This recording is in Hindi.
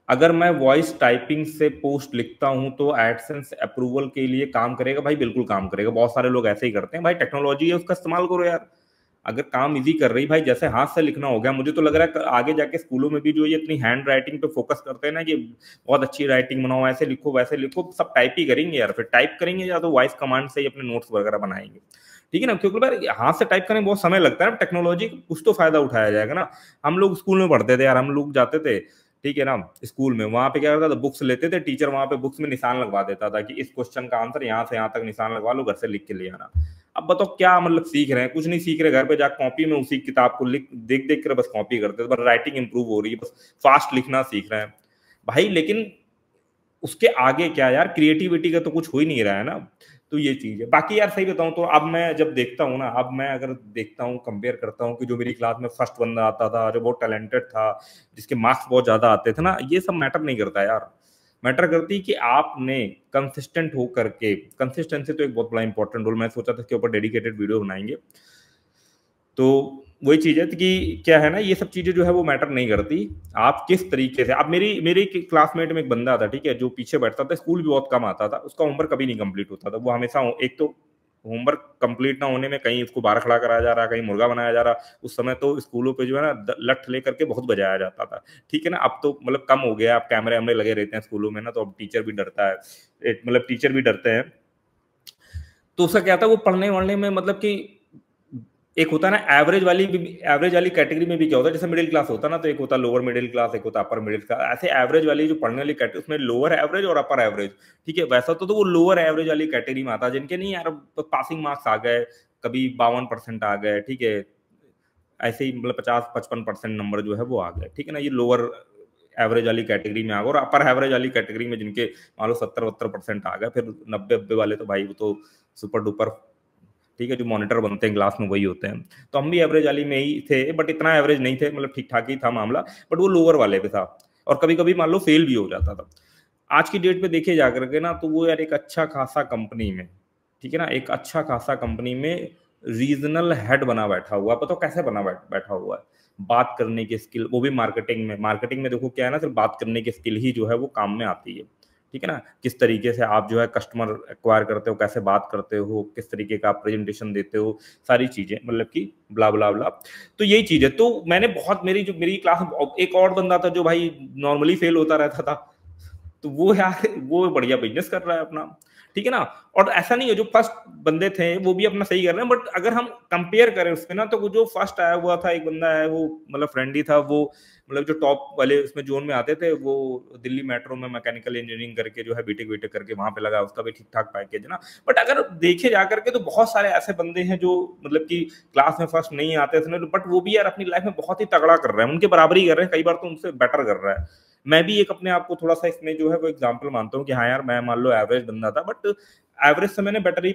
अगर मैं वॉइस टाइपिंग से पोस्ट लिखता हूं तो एडसेंस अप्रूवल के लिए काम करेगा भाई? बिल्कुल काम करेगा। बहुत सारे लोग ऐसे ही करते हैं। भाई टेक्नोलॉजी है, उसका इस्तेमाल करो यार। अगर काम इजी कर रही भाई, जैसे हाथ से लिखना हो गया, मुझे तो लग रहा है आगे जाके स्कूलों में भी जो ये इतनी हैंड राइटिंग पे फोकस करते हैं ना कि बहुत अच्छी राइटिंग बनाओ, ऐसे लिखो वैसे लिखो, सब टाइप ही करेंगे यार। फिर टाइप करेंगे या तो वॉइस कमांड से ही अपने नोट्स वगैरह बनाएंगे। ठीक है ना, क्योंकि भाई हाथ से टाइप करने में बहुत समय लगता है ना। टेक्नोलॉजी कुछ तो फायदा उठाया जाएगा ना। हम लोग स्कूल में पढ़ते थे यार, हम लोग जाते थे, ठीक है ना, स्कूल में, वहां पे क्या करता था, बुक्स लेते थे, टीचर वहां पे बुक्स में निशान लगवा देता था कि इस क्वेश्चन का आंसर यहाँ से यहाँ तक निशान लगवा लो, घर से लिख के ले आना। अब बताओ क्या मतलब सीख रहे हैं? कुछ नहीं सीख रहे। घर पे जाकर कॉपी में उसी किताब को लिख देख देख कर बस कॉपी करते थे, बस राइटिंग इंप्रूव हो रही है, बस फास्ट लिखना सीख रहे हैं भाई। लेकिन उसके आगे क्या यार, क्रिएटिविटी का तो कुछ हो ही नहीं रहा है ना। तो ये चीज है। बाकी यार सही बताऊं तो अब मैं जब देखता हूँ ना, अब मैं अगर देखता हूँ, कंपेयर करता हूँ कि जो मेरी क्लास में फर्स्ट बंदा आता था, जो बहुत टैलेंटेड था, जिसके मार्क्स बहुत ज्यादा आते थे ना, ये सब मैटर नहीं करता यार। मैटर करती कि आपने कंसिस्टेंट हो करके, कंसिस्टेंसी तो एक बहुत बड़ा इंपॉर्टेंट रोल, मैं सोचा था इसके ऊपर डेडिकेटेड वीडियो बनाएंगे। तो वही चीज है कि क्या है ना, ये सब चीजें जो है वो मैटर नहीं करती। आप किस तरीके से, अब मेरी मेरी क्लासमेट में एक बंदा था, ठीक है, जो पीछे बैठता था, स्कूल भी बहुत कम आता था, उसका होमवर्क कभी नहीं कंप्लीट होता था। वो हमेशा एक तो होमवर्क कंप्लीट ना होने में कहीं उसको बाहर खड़ा कराया जा रहा, कहीं मुर्गा बनाया जा रहा। उस समय तो स्कूलों पे जो है ना लठ लेकर के बहुत बजाया जाता था। ठीक है ना, अब तो मतलब कम हो गया, अब कैमरे वैमरे लगे रहते हैं स्कूलों में ना, तो अब टीचर भी डरता है, मतलब टीचर भी डरते हैं। तो उसका क्या था, वो पढ़ने वढ़ने में मतलब कि एक होता है ना एवरेज वाली कैटेगरी में भी क्या होता है, जैसे मिडिल क्लास होता है ना, तो एक होता है लोअर मिडिल क्लास, एक होता है अपर मिडिल क्लास। ऐसे एवरेज वाली जो पढ़ने वाली कैटेगरी, उसमें लोअर एवरेज और अपर एवरेज। ठीक है, वैसा तो वो लोअर एवरेज वाली कैटेगरी में आता है, जिनके नहीं यार पासिंग मार्क्स आ गए, कभी 52% आ गए, ठीक है, ऐसे ही मतलब 50-55% नंबर जो है वो आ गए। ठीक है ना, ये लोअर एवरेज वाली कैटेगरी में आ गए। और अपर एवरेज वाली कैटेगरी में जिनके मान लो 70-72% आ गए, फिर 90-90 वाले तो भाई वो तो सुपर डुपर, ठीक है, जो मॉनिटर बनते हैं क्लास में वही होते हैं। तो हम भी एवरेज वाली में ही थे, बट इतना एवरेज नहीं थे, मतलब ठीक ठाक ही था मामला, बट वो लोअर वाले पे था। और कभी कभी मान लो फेल भी हो जाता था। आज की डेट पे देखे जाकर के ना, तो वो यार एक अच्छा खासा कंपनी में, ठीक है ना, एक अच्छा खासा कंपनी में रीजनल हेड बना बैठा हुआ है। पता कैसे बना बैठा हुआ है? बात करने की स्किल, वो भी मार्केटिंग में। मार्केटिंग में देखो क्या है ना, सिर्फ बात करने की स्किल ही जो है वो काम में आती है। ठीक है ना, किस तरीके से आप जो है कस्टमर एक्वायर करते हो, कैसे बात करते हो, किस तरीके का आप प्रेजेंटेशन देते हो, सारी चीजें, मतलब कि ब्ला ब्ला ब्ला। तो यही चीज है। तो मैंने बहुत, मेरी क्लास में एक और बंदा था जो भाई नॉर्मली फेल होता रहता था। तो वो यार वो बढ़िया बिजनेस कर रहा है अपना। ठीक है ना। और ऐसा नहीं है, जो फर्स्ट बंदे थे वो भी अपना सही कर रहे हैं, बट अगर हम कंपेयर करें उसमें ना, तो वो जो फर्स्ट आया हुआ था एक बंदा है, वो मतलब फ्रेंड ही था वो, मतलब जो टॉप वाले उसमें जोन में आते थे, वो दिल्ली मेट्रो में मैकेनिकल इंजीनियरिंग करके जो है बीटेक बीटेक करके वहां पे लगा, उसका भी ठीक ठाक पैकेज है ना। बट अगर देखे जाकर के तो बहुत सारे ऐसे बंदे हैं जो मतलब कि क्लास में फर्स्ट नहीं आते थे, बट वो भी यार अपनी लाइफ में बहुत ही तगड़ा कर रहे हैं, उनके बराबरी कर रहे हैं, कई बार तो उनसे बेटर कर रहा है। मैं भी एक अपने आप को थोड़ा सा इसमें जो है वो एग्जाम्पल मानता हूँ कि हाँ यार, मैं मान लो एवरेज बंदा था, बट एवरेज से मैंने बेटर ही